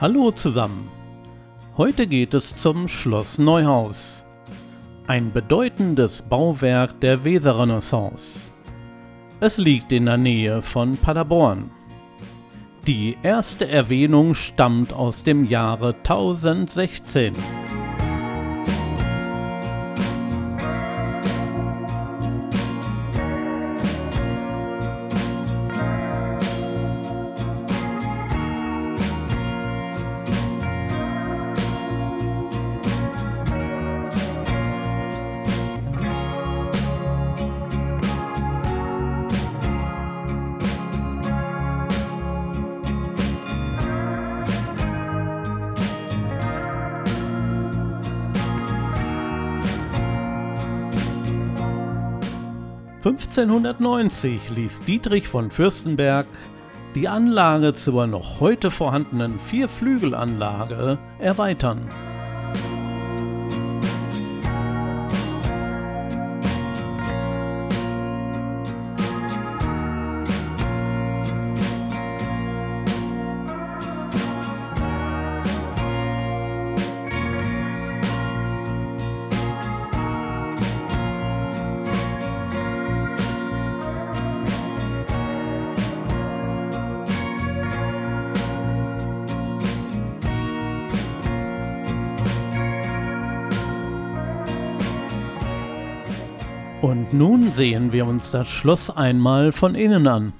Hallo zusammen, heute geht es zum Schloss Neuhaus, ein bedeutendes Bauwerk der Weserrenaissance. Es liegt in der Nähe von Paderborn. Die erste Erwähnung stammt aus dem Jahre 1016. (1590) ließ Dietrich von Fürstenberg die Anlage zur noch heute vorhandenen Vierflügelanlage erweitern. Und nun sehen wir uns das Schloss einmal von innen an.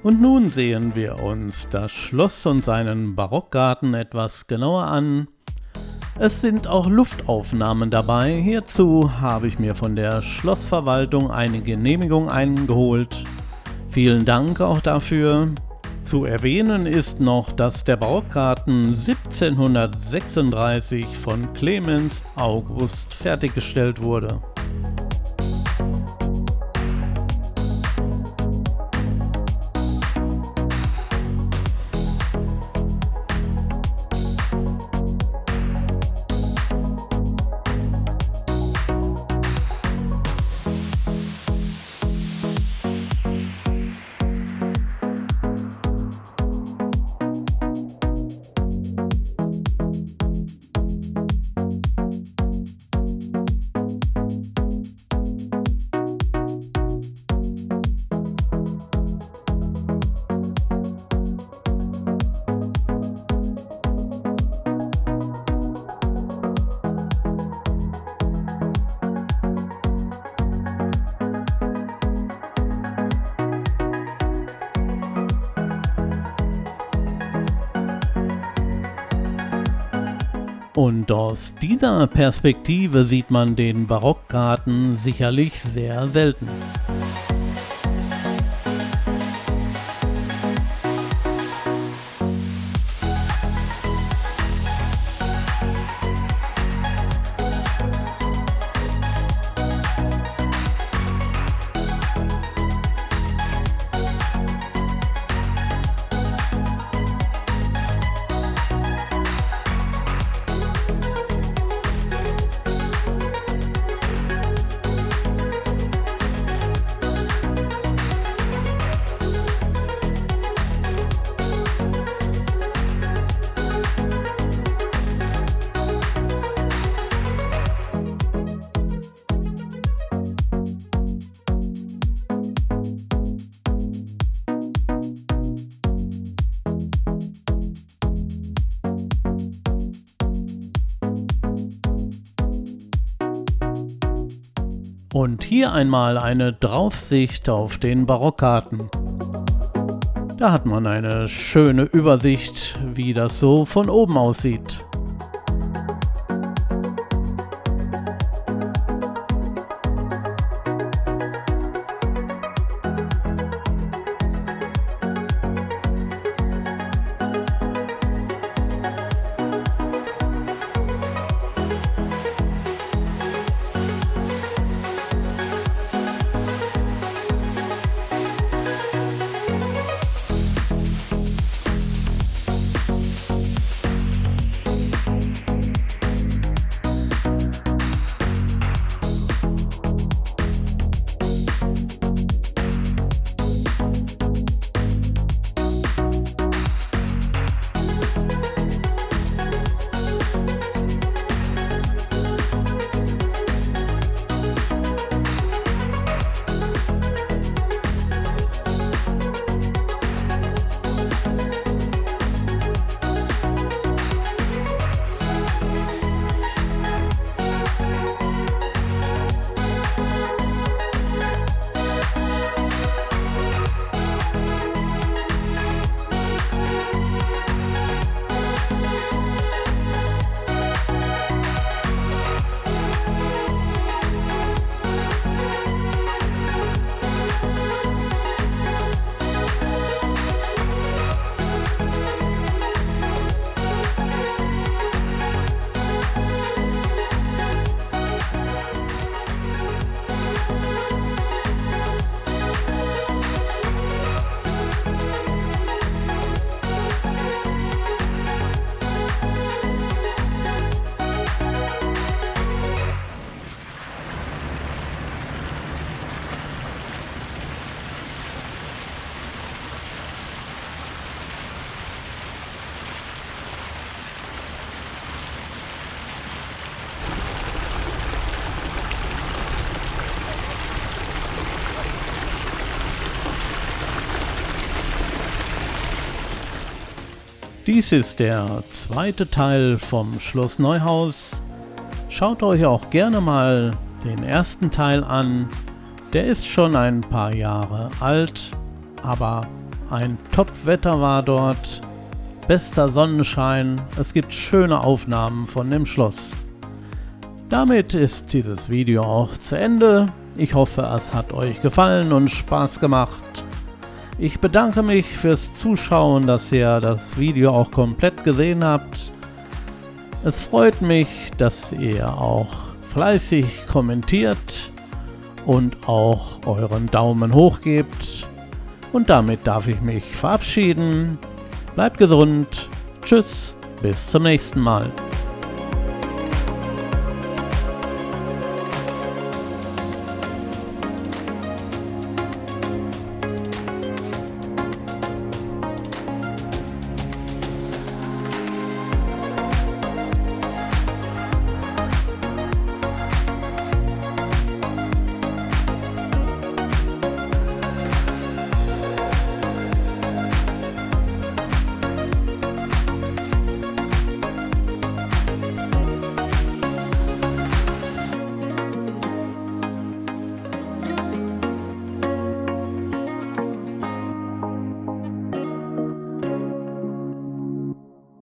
Und nun sehen wir uns das Schloss und seinen Barockgarten etwas genauer an. Es sind auch Luftaufnahmen dabei. Hierzu habe ich mir von der Schlossverwaltung eine Genehmigung eingeholt. Vielen Dank auch dafür. Zu erwähnen ist noch, dass der Barockgarten 1736 von Clemens August fertiggestellt wurde. Und aus dieser Perspektive sieht man den Barockgarten sicherlich sehr selten. Und hier einmal eine Draufsicht auf den Barockgarten. Da hat man eine schöne Übersicht, wie das so von oben aussieht. Dies ist der zweite Teil vom Schloss Neuhaus. Schaut euch auch gerne mal den ersten Teil an. Der ist schon ein paar Jahre alt, aber ein Top-Wetter war dort, bester Sonnenschein, es gibt schöne Aufnahmen von dem Schloss. Damit ist dieses Video auch zu Ende. Ich hoffe, es hat euch gefallen und Spaß gemacht. Ich bedanke mich fürs Zuschauen, dass ihr das Video auch komplett gesehen habt. Es freut mich, dass ihr auch fleißig kommentiert und auch euren Daumen hoch gebt. Und damit darf ich mich verabschieden. Bleibt gesund. Tschüss, bis zum nächsten Mal.